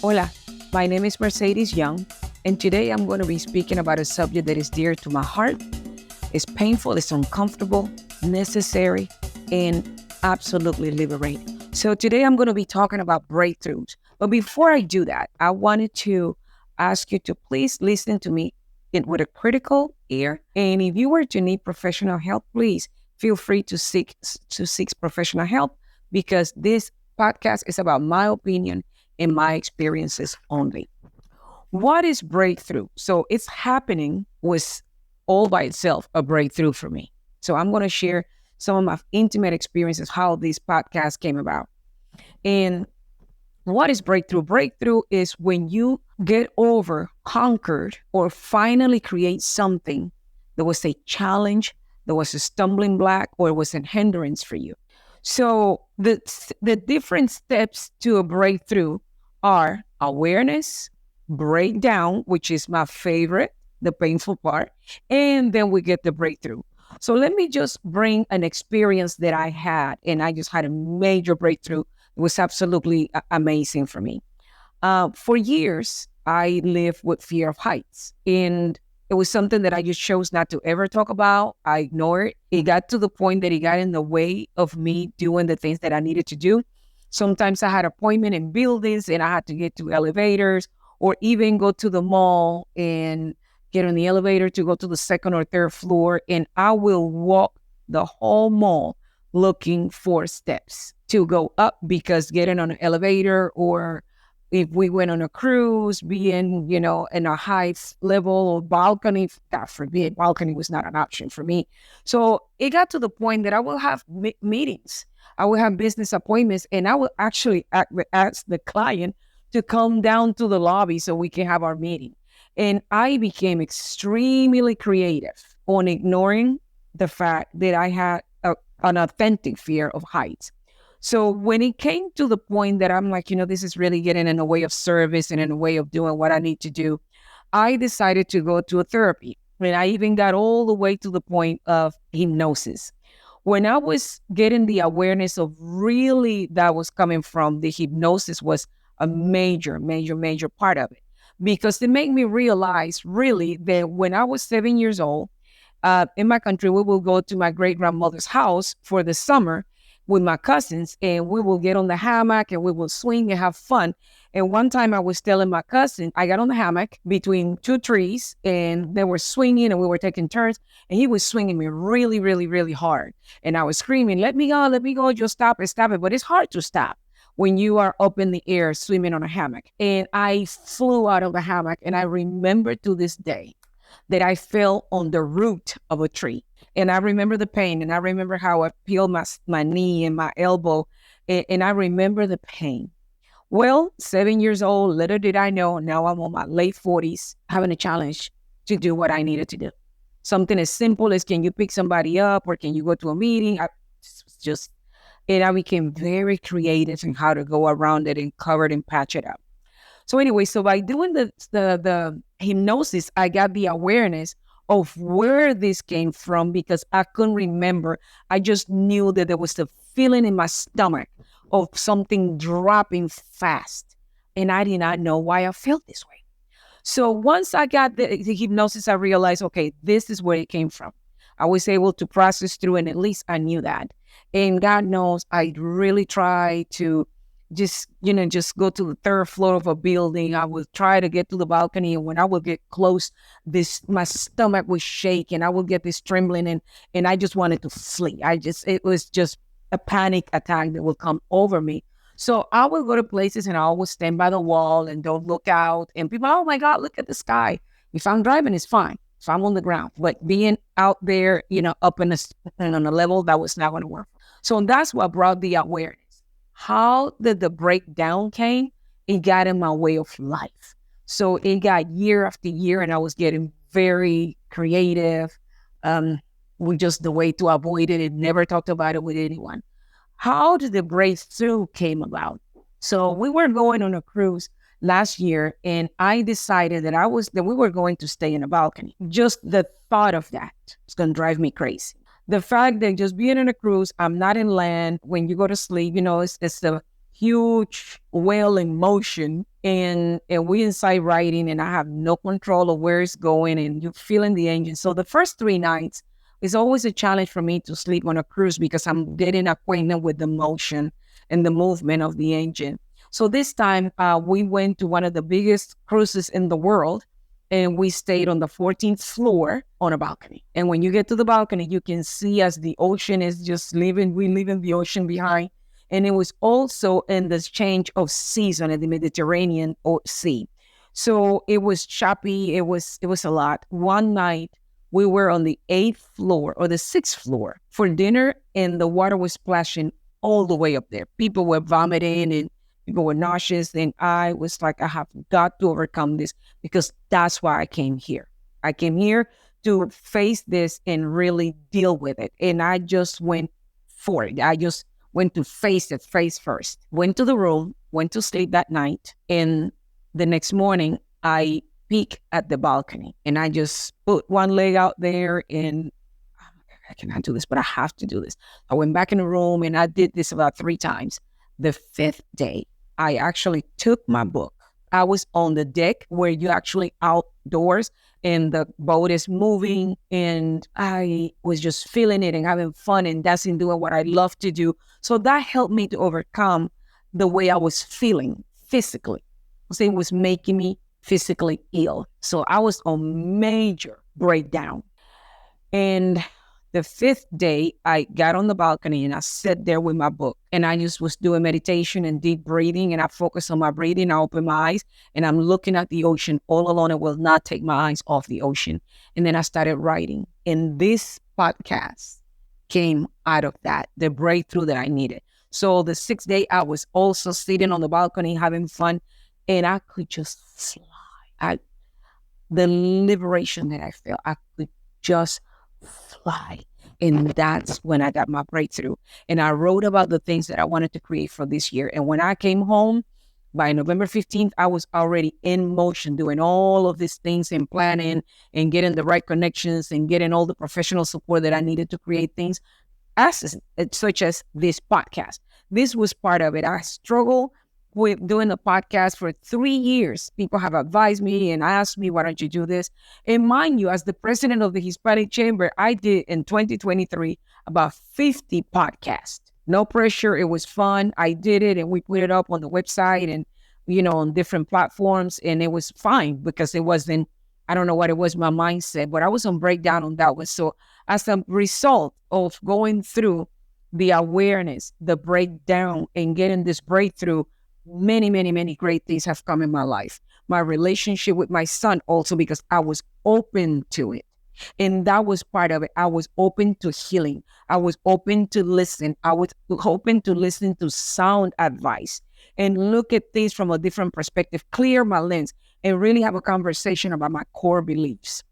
Hola, my name is Mercedes Young, and today I'm going to be speaking about a subject that is dear to my heart. It's painful, it's uncomfortable, necessary, and absolutely liberating. So today I'm going to be talking about breakthroughs. But before I do that, I wanted to ask you to please listen to me with a critical ear. And if you were to need professional help, please feel free to seek professional help because this podcast is about my opinion and my experiences only. What is breakthrough? So it's happening was all by itself a breakthrough for me. So I'm going to share some of my intimate experiences, how this podcast came about. And what is breakthrough? Breakthrough is when you get over, conquered, or finally create something that was a challenge, that was a stumbling block, or was a hindrance for you. So the different steps to a breakthrough are awareness, breakdown, which is my favorite, the painful part, and then we get the breakthrough. So let me just bring an experience that I had, and I just had a major breakthrough. It was absolutely amazing for me. For years, I lived with fear of heights, and it was something that I just chose not to ever talk about. I ignored it. It got to the point that it got in the way of me doing the things that I needed to do. Sometimes I had appointment in buildings and I had to get to elevators or even go to the mall and get on the elevator to go to the second or third floor. And I will walk the whole mall looking for steps to go up because getting on an elevator or if we went on a cruise, being, in a high level or balcony, God forbid, balcony was not an option for me. So it got to the point that I will have meetings. I will have business appointments and I will actually ask the client to come down to the lobby so we can have our meeting. And I became extremely creative on ignoring the fact that I had an authentic fear of heights. So when it came to the point that I'm like, this is really getting in the way of service and in the way of doing what I need to do, I decided to go to a therapy. And I even got all the way to the point of hypnosis. When I was getting the awareness of really that was coming from, the hypnosis was a major, major, major part of it. Because it made me realize really that when I was 7 years old, in my country, we will go to my great-grandmother's house for the summer with my cousins and we will get on the hammock and we will swing and have fun. And one time I was telling my cousin, I got on the hammock between two trees and they were swinging and we were taking turns and he was swinging me really, really, really hard. And I was screaming, let me go, just stop it. But it's hard to stop when you are up in the air swimming on a hammock. And I flew out of the hammock and I remember to this day that I fell on the root of a tree. And I remember the pain and I remember how I peeled my knee and my elbow and I remember the pain. Well, 7 years old, little did I know, now I'm on my late 40s having a challenge to do what I needed to do. Something as simple as can you pick somebody up or can you go to a meeting? And I became very creative in how to go around it and cover it and patch it up. So anyway, so by doing the hypnosis, I got the awareness of where this came from because I couldn't remember. I just knew that there was a feeling in my stomach of something dropping fast. And I did not know why I felt this way. So once I got the hypnosis, I realized, okay, this is where it came from. I was able to process through and at least I knew that. And God knows I really tried to just go to the third floor of a building. I would try to get to the balcony. And when I would get close, my stomach would shake and I would get this trembling and I just wanted to flee. It was just a panic attack that would come over me. So I would go to places and I would stand by the wall and don't look out. And people, oh my God, look at the sky. If I'm driving, it's fine. If I'm on the ground, but being out there, up on a level that was not going to work. So that's what brought the awareness. How did the breakdown came? It got in my way of life. So it got year after year and I was getting very creative. We just the way to avoid it and never talked about it with anyone. How did the breakthrough came about? So we were going on a cruise last year and I decided that we were going to stay in a balcony. Just the thought of that is going to drive me crazy. The fact that just being on a cruise, I'm not in land. When you go to sleep, it's the huge whale in motion, and we inside riding, and I have no control of where it's going, and you're feeling the engine. So the first 3 nights is always a challenge for me to sleep on a cruise because I'm getting acquainted with the motion and the movement of the engine. So this time we went to one of the biggest cruises in the world, and we stayed on the 14th floor on a balcony. And when you get to the balcony, you can see as the ocean is just leaving the ocean behind. And it was also in this change of season in the Mediterranean Sea. So it was choppy. It was a lot. One night we were on the 8th floor or the 6th floor for dinner, and the water was splashing all the way up there. People were vomiting and people were nauseous. And I was like, I have got to overcome this because that's why I came here. I came here to face this and really deal with it. And I just went for it. I just went to face it face first. Went to the room, went to sleep that night. And the next morning, I peek at the balcony and I just put one leg out there and I cannot do this, but I have to do this. I went back in the room and I did this about 3 times. The 5th day, I actually took my book. I was on the deck where you actually outdoors and the boat is moving, and I was just feeling it and having fun and dancing, doing what I love to do. So that helped me to overcome the way I was feeling physically. So it was making me physically ill. So I was on major breakdown. And the 5th day, I got on the balcony and I sat there with my book and I just was doing meditation and deep breathing, and I focused on my breathing. I opened my eyes and I'm looking at the ocean all alone. I will not take my eyes off the ocean. And then I started writing. And this podcast came out of that, the breakthrough that I needed. So the 6th day, I was also sitting on the balcony having fun, and I could just fly. The liberation that I felt, I could just fly. And that's when I got my breakthrough. And I wrote about the things that I wanted to create for this year. And when I came home by November 15th, I was already in motion doing all of these things and planning and getting the right connections and getting all the professional support that I needed to create things such as this podcast. This was part of it. I struggled with doing a podcast for 3 years. People have advised me and asked me, why don't you do this? And mind you, as the president of the Hispanic Chamber, I did in 2023 about 50 podcasts. No pressure. It was fun. I did it and we put it up on the website and, on different platforms. And it was fine because it wasn't, I don't know what it was, my mindset, but I was on breakdown on that one. So as a result of going through the awareness, the breakdown, and getting this breakthrough, many, many, many great things have come in my life. My relationship with my son also, because I was open to it. And that was part of it. I was open to healing. I was open to listen. I was open to listen to sound advice and look at things from a different perspective, clear my lens, and really have a conversation about my core beliefs.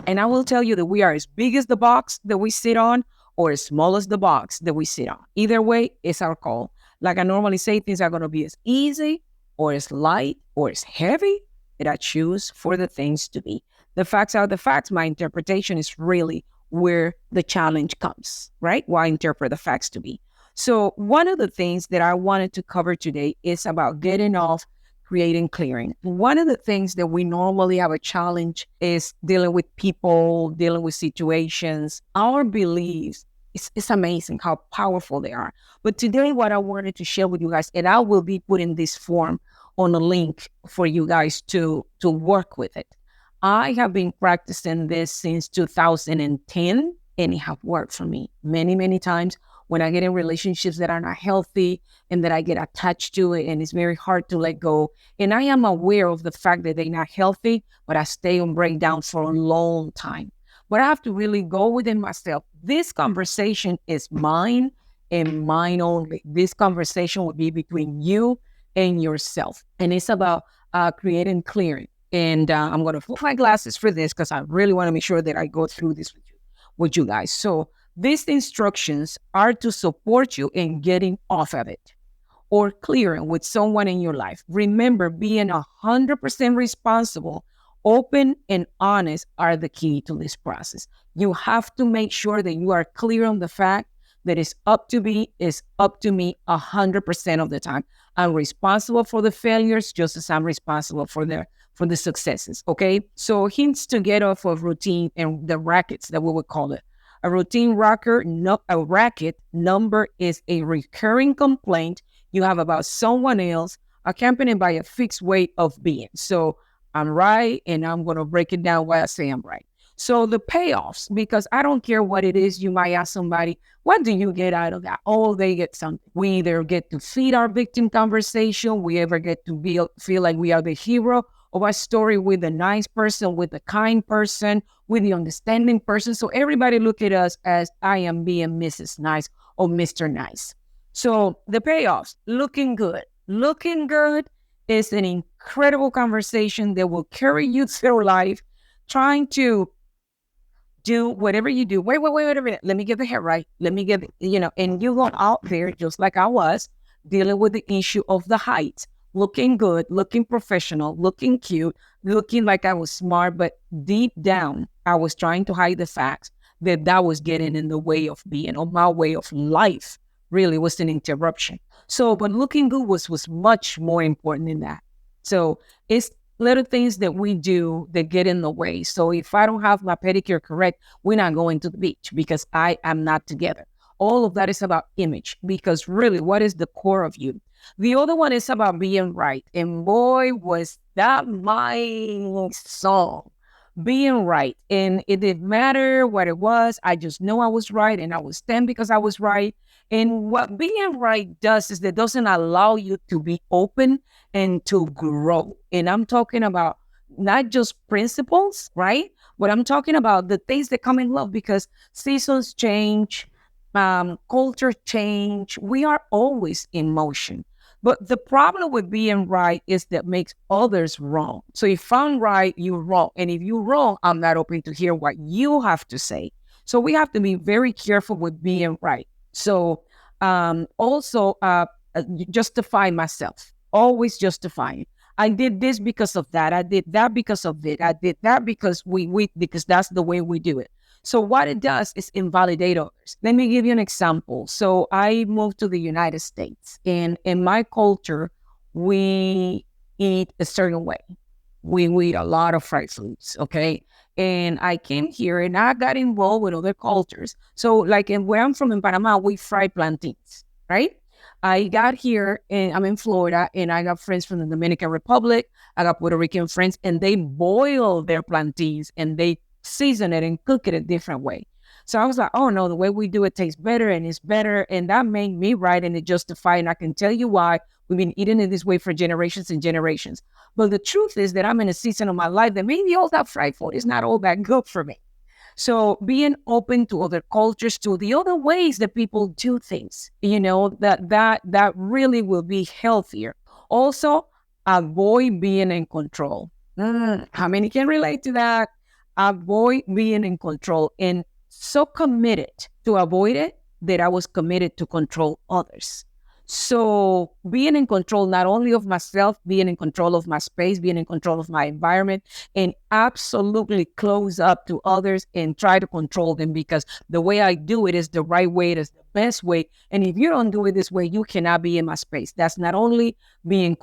And I will tell you that we are as big as the box that we sit on or as small as the box that we sit on. Either way, it's our call. Like I normally say, things are going to be as easy or as light or as heavy that I choose for the things to be. The facts are the facts. My interpretation is really where the challenge comes, right? Why interpret the facts to be. So one of the things that I wanted to cover today is about getting off, creating, clearing. One of the things that we normally have a challenge is dealing with people, dealing with situations. Our beliefs, it's amazing how powerful they are. But today, what I wanted to share with you guys, and I will be putting this form on a link for you guys to work with it. I have been practicing this since 2010, and it has worked for me many, many times when I get in relationships that are not healthy and that I get attached to it, and it's very hard to let go. And I am aware of the fact that they're not healthy, but I stay on breakdown for a long time. But I have to really go within myself. This conversation is mine and mine only. This conversation will be between you and yourself. And it's about creating clearing. And I'm going to put my glasses for this because I really want to make sure that I go through this with you guys. So these instructions are to support you in getting off of it or clearing with someone in your life. Remember, being 100% responsible, open, and honest are the key to this process. You have to make sure that you are clear on the fact that is up to me is up to me 100% of the time. I'm responsible for the failures just as I'm responsible for the successes. Okay. So hints to get off of routine and the rackets that we would call it. A routine rocker, no, a racket number is a recurring complaint you have about someone else, accompanied by a fixed way of being. So I'm right, and I'm going to break it down why I say I'm right. So the payoffs, because I don't care what it is, you might ask somebody, what do you get out of that? Oh, they get something. We either get to feed our victim conversation, we ever get to feel like we are the hero of our story with a nice person, with a kind person, with the understanding person. So everybody look at us as I am being Mrs. Nice or Mr. Nice. So the payoffs, looking good. Looking good is an incredible conversation that will carry you through life, trying to do whatever you do. Wait a minute. Let me get the hair right. Let me get, and you go out there just like I was, dealing with the issue of the height, looking good, looking professional, looking cute, looking like I was smart, but deep down, I was trying to hide the fact that was getting in the way of being, or my way of life really was an interruption. So, but looking good was much more important than that. So it's little things that we do that get in the way. So if I don't have my pedicure correct, we're not going to the beach because I am not together. All of that is about image, because really, what is the core of you? The other one is about being right. And boy, was that my song, being right. And it didn't matter what it was. I just know I was right, and I was stand because I was right. And what being right does is that doesn't allow you to be open and to grow. And I'm talking about not just principles, right? But I'm talking about the things that come in love, because seasons change, culture change. We are always in motion. But the problem with being right is that makes others wrong. So if I'm right, you're wrong. And if you're wrong, I'm not open to hear what you have to say. So we have to be very careful with being right. So also justify myself, always justifying. I did this because of that. I did that because of it. I did that because because that's the way we do it. So what it does is invalidate others. Let me give you an example. So I moved to the United States, and in my culture, we eat a certain way. We eat a lot of fried foods, okay? And I came here and I got involved with other cultures. So like where I'm from in Panama, we fry plantains, right? I got here and I'm in Florida, and I got friends from the Dominican Republic. I got Puerto Rican friends, and they boil their plantains and they season it and cook it a different way. So I was like, oh no, the way we do it tastes better and it's better. And that made me right and it justified. And I can tell you why we've been eating it this way for generations and generations. But the truth is that I'm in a season of my life that maybe all that fried food is not all that good for me. So being open to other cultures, to the other ways that people do things, that really will be healthier. Also, avoid being in control. How many can relate to that? Avoid being in control, and so committed to avoid it that I was committed to control others. So being in control, not only of myself, being in control of my space, being in control of my environment, and absolutely close up to others and try to control them, because the way I do it is the right way, it is the best way. And if you don't do it this way, you cannot be in my space. That's not only being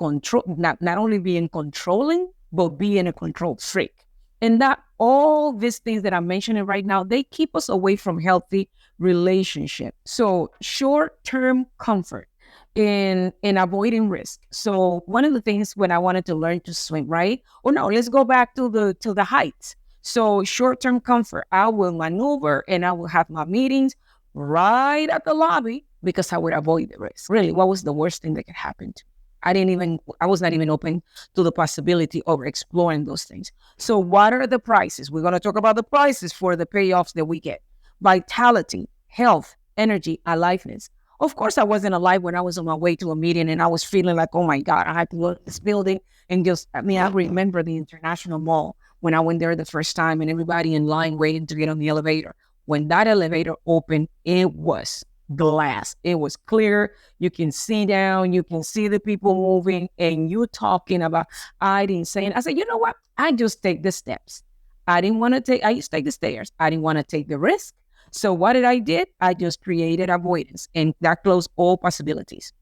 not only being controlling, but being a control freak. And that all these things that I'm mentioning right now, they keep us away from healthy relationship. So short-term comfort in avoiding risk. So one of the things when I wanted to learn to swim, right? Or no, let's go back to the heights. So short-term comfort, I will maneuver and I will have my meetings right at the lobby because I would avoid the risk. Really, what was the worst thing that could happen to me? I was not even open to the possibility of exploring those things. So what are the prices? We're going to talk about the prices for the payoffs that we get. Vitality, health, energy, aliveness. Of course, I wasn't alive when I was on my way to a meeting and I was feeling like, oh my God, I had to go to this building and I remember the International Mall when I went there the first time and everybody in line waiting to get on the elevator. When that elevator opened, it was glass. It was clear. You can see down, you can see the people moving, and you talking about, I said, you know what? I just take the steps. I used to take the stairs. I didn't want to take the risk. So what did I did? I just created avoidance, and that closed all possibilities.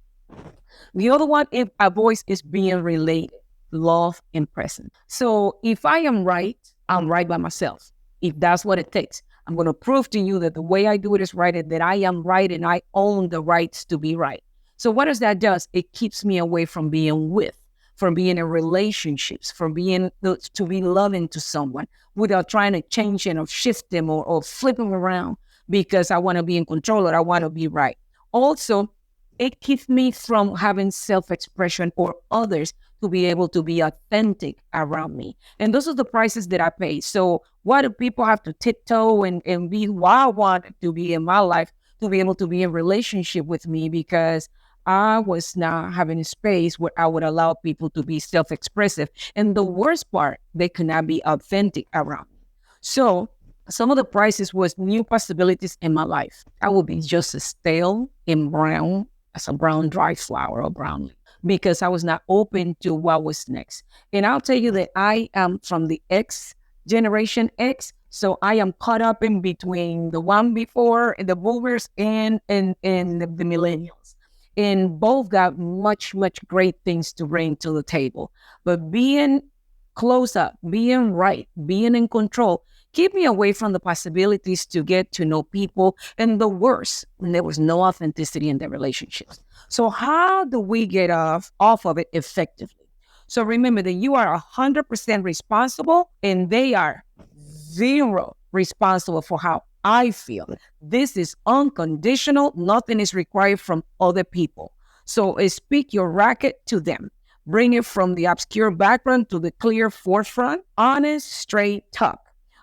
The other one, if a voice is being related, love and present. So if I am right, I'm right by myself. If that's what it takes, I'm going to prove to you that the way I do it is right and that I am right and I own the rights to be right. So what does that do? It keeps me away from being with, from being in relationships, from being to be loving to someone without trying to change them or shift them or flip them around because I want to be in control or I want to be right. Also, it keeps me from having self-expression or others to be able to be authentic around me. And those are the prices that I pay. So why do people have to tiptoe and be who I want to be in my life to be able to be in relationship with me? Because I was not having a space where I would allow people to be self-expressive. And the worst part, they could not be authentic around me. So some of the prices was new possibilities in my life. I would be just as stale and brown as a brown dry flower or brown leaf because I was not open to what was next. And I'll tell you that I am from the X generation X. So I am caught up in between the one before the boomers and the millennials. And both got much, much great things to bring to the table. But being close up, being right, being in control, keep me away from the possibilities to get to know people. And the worst, there was no authenticity in the relationships. So how do we get off of it effectively? So remember that you are 100% responsible and they are zero responsible for how I feel. This is unconditional. Nothing is required from other people. So speak your racket to them. Bring it from the obscure background to the clear forefront. Honest, straight talk.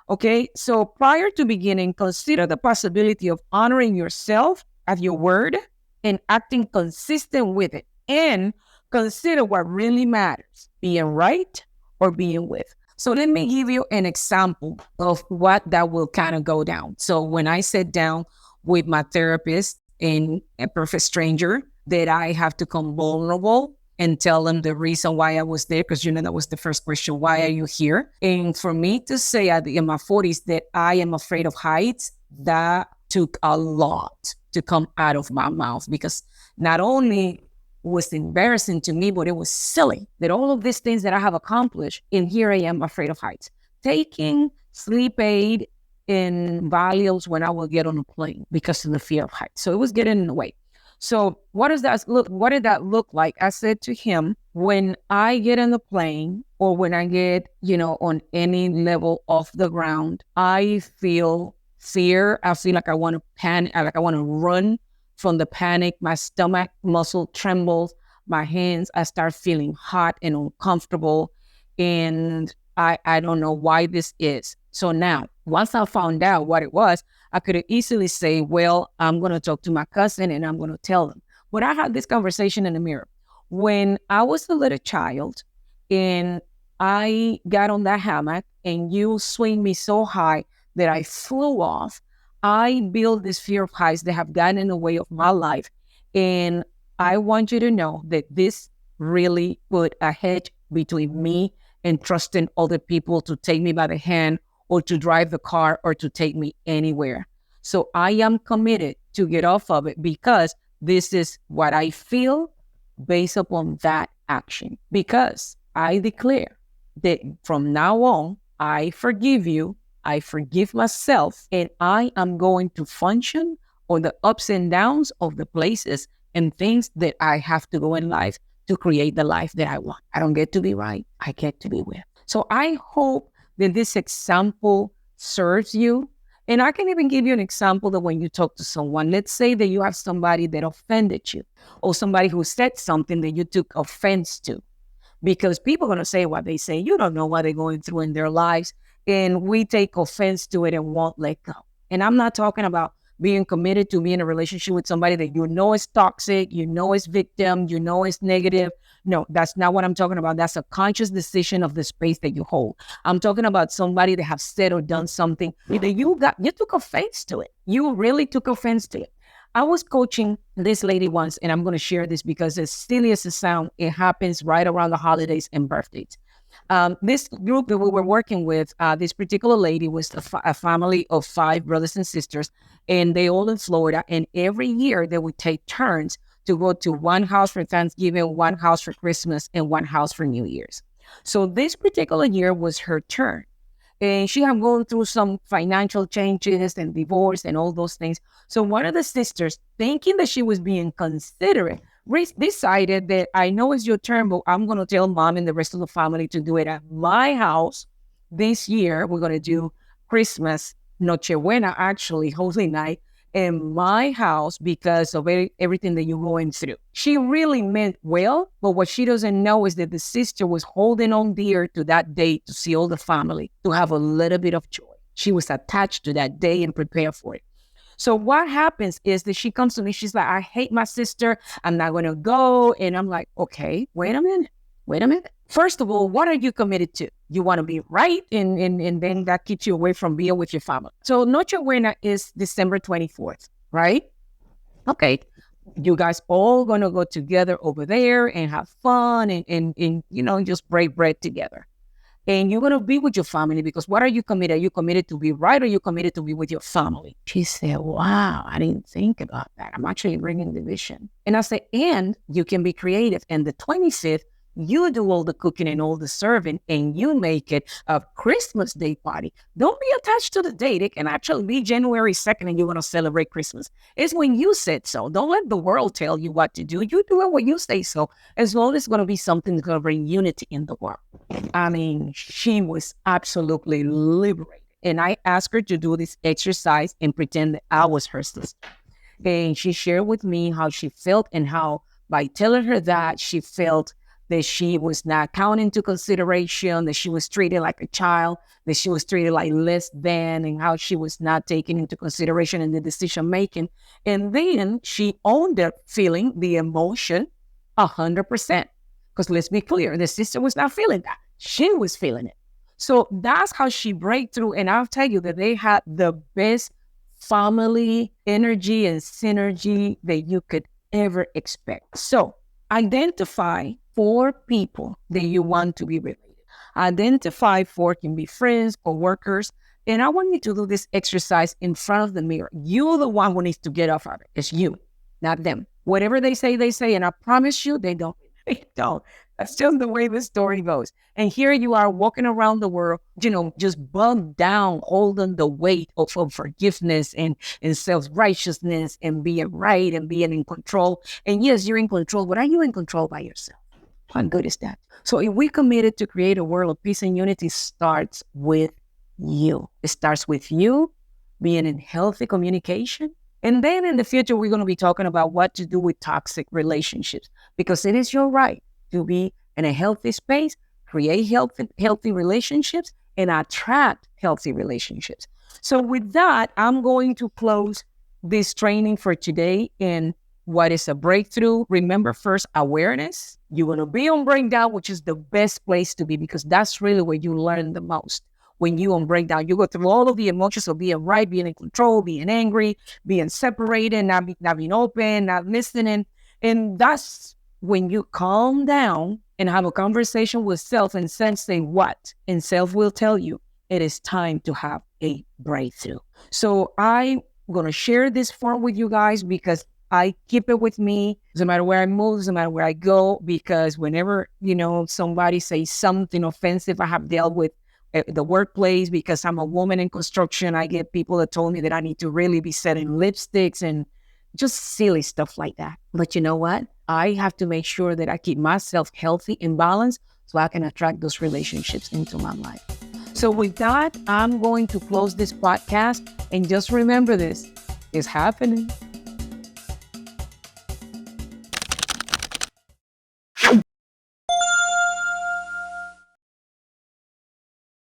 Okay, so prior to beginning, consider the possibility of honoring yourself at your word and acting consistent with it. And consider what really matters, being right or being with. So let me give you an example of what that will kind of go down. So when I sat down with my therapist and a perfect stranger, that I have to come vulnerable and tell them the reason why I was there, because that was the first question, why are you here? And for me to say in my 40s that I am afraid of heights, that took a lot to come out of my mouth, because not only was it embarrassing to me, but it was silly that all of these things that I have accomplished, and here I am afraid of heights. Taking sleep aid in volumes when I will get on a plane because of the fear of heights. So it was getting in the way. So what did that look like? I said to him, when I get in the plane or when I get, on any level off the ground, I feel fear. I feel like I want to panic, like I want to run from the panic. My stomach muscle trembles, my hands, I start feeling hot and uncomfortable. And I don't know why this is. So now, once I found out what it was, I could easily say, well, I'm going to talk to my cousin and I'm going to tell them. But I had this conversation in the mirror. When I was a little child and I got on that hammock and you swing me so high that I flew off, I built this fear of heights that have gotten in the way of my life. And I want you to know that this really put a hedge between me and trusting other people to take me by the hand or to drive the car or to take me anywhere. So I am committed to get off of it because this is what I feel based upon that action. Because I declare that from now on, I forgive you, I forgive myself, and I am going to function on the ups and downs of the places and things that I have to go in life to create the life that I want. I don't get to be right, I get to be with. So I hope that this example serves you. And I can even give you an example that when you talk to someone, let's say that you have somebody that offended you or somebody who said something that you took offense to, because people are going to say what they say. You don't know what they're going through in their lives. And we take offense to it and won't let go. And I'm not talking about being committed to being in a relationship with somebody that is toxic, is victim, is negative. No, that's not what I'm talking about. That's a conscious decision of the space that you hold. I'm talking about somebody that have said or done something that you took offense to it. You really took offense to it. I was coaching this lady once, and I'm going to share this because as silly as it sounds, it happens right around the holidays and birthdays. This group that we were working with, this particular lady was a family of 5 brothers and sisters, and they all in Florida. And every year they would take turns to go to one house for Thanksgiving, one house for Christmas, and one house for New Year's. So this particular year was her turn. And she had gone through some financial changes and divorce and all those things. So one of the sisters, thinking that she was being considerate, decided that I know it's your turn, but I'm going to tell mom and the rest of the family to do it at my house. This year, we're going to do Christmas, Nochebuena, actually, Holy Night, in my house because of everything that you're going through. She really meant well, but what she doesn't know is that the sister was holding on dear to that day to see all the family, to have a little bit of joy. She was attached to that day and prepared for it. So what happens is that she comes to me, she's like, I hate my sister, I'm not going to go. And I'm like, okay, wait a minute. First of all, what are you committed to? You want to be right, and then that keeps you away from being with your family. So Noche Buena is December 24th, right? Okay. You guys all going to go together over there and have fun and just break bread together. And you're going to be with your family because what are you committed? Are you committed to be right or are you committed to be with your family? She said, wow, I didn't think about that. I'm actually bringing the vision. And I said, and you can be creative. And the 25th, you do all the cooking and all the serving and you make it a Christmas Day party. Don't be attached to the date. It can actually be January 2nd and you're going to celebrate Christmas. It's when you said so. Don't let the world tell you what to do. You do it when you say so. As long as it's going to be something that's going to bring unity in the world. I mean, she was absolutely liberated. And I asked her to do this exercise and pretend that I was her sister. And she shared with me how she felt and how by telling her that she felt that she was not counted into consideration, that she was treated like a child, that she was treated like less than, and how she was not taken into consideration in the decision making. And then she owned that feeling, the emotion, 100%. Because let's be clear, the sister was not feeling that. She was feeling it. So that's how she break through. And I'll tell you that they had the best family energy and synergy that you could ever expect. So identify 4 people that you want to be related. Identify 4 can be friends or workers. And I want you to do this exercise in front of the mirror. You're the one who needs to get off of it. It's you, not them. Whatever they say. And I promise you, they don't. They don't. That's just the way the story goes. And here you are walking around the world, just bugged down, holding the weight of forgiveness and self-righteousness and being right and being in control. And yes, you're in control, but are you in control by yourself? How good is that? So if we committed to create a world of peace and unity, starts with you. It starts with you being in healthy communication. And then in the future, we're going to be talking about what to do with toxic relationships, because it is your right to be in a healthy space, create healthy relationships, and attract healthy relationships. So with that, I'm going to close this training for today in what is a breakthrough. Remember, first, awareness. You're going to be on breakdown, which is the best place to be because that's really where you learn the most. When you on breakdown, you go through all of the emotions of being right, being in control, being angry, being separated, not being open, not listening. And that's when you calm down and have a conversation with self and sense, say what? And self will tell you it is time to have a breakthrough. So I'm going to share this form with you guys because I keep it with me, no matter where I move, no matter where I go, because whenever, somebody says something offensive, I have dealt with the workplace because I'm a woman in construction. I get people that told me that I need to really be setting lipsticks and just silly stuff like that. But you know what? I have to make sure that I keep myself healthy and balanced so I can attract those relationships into my life. So with that, I'm going to close this podcast and just remember this is happening.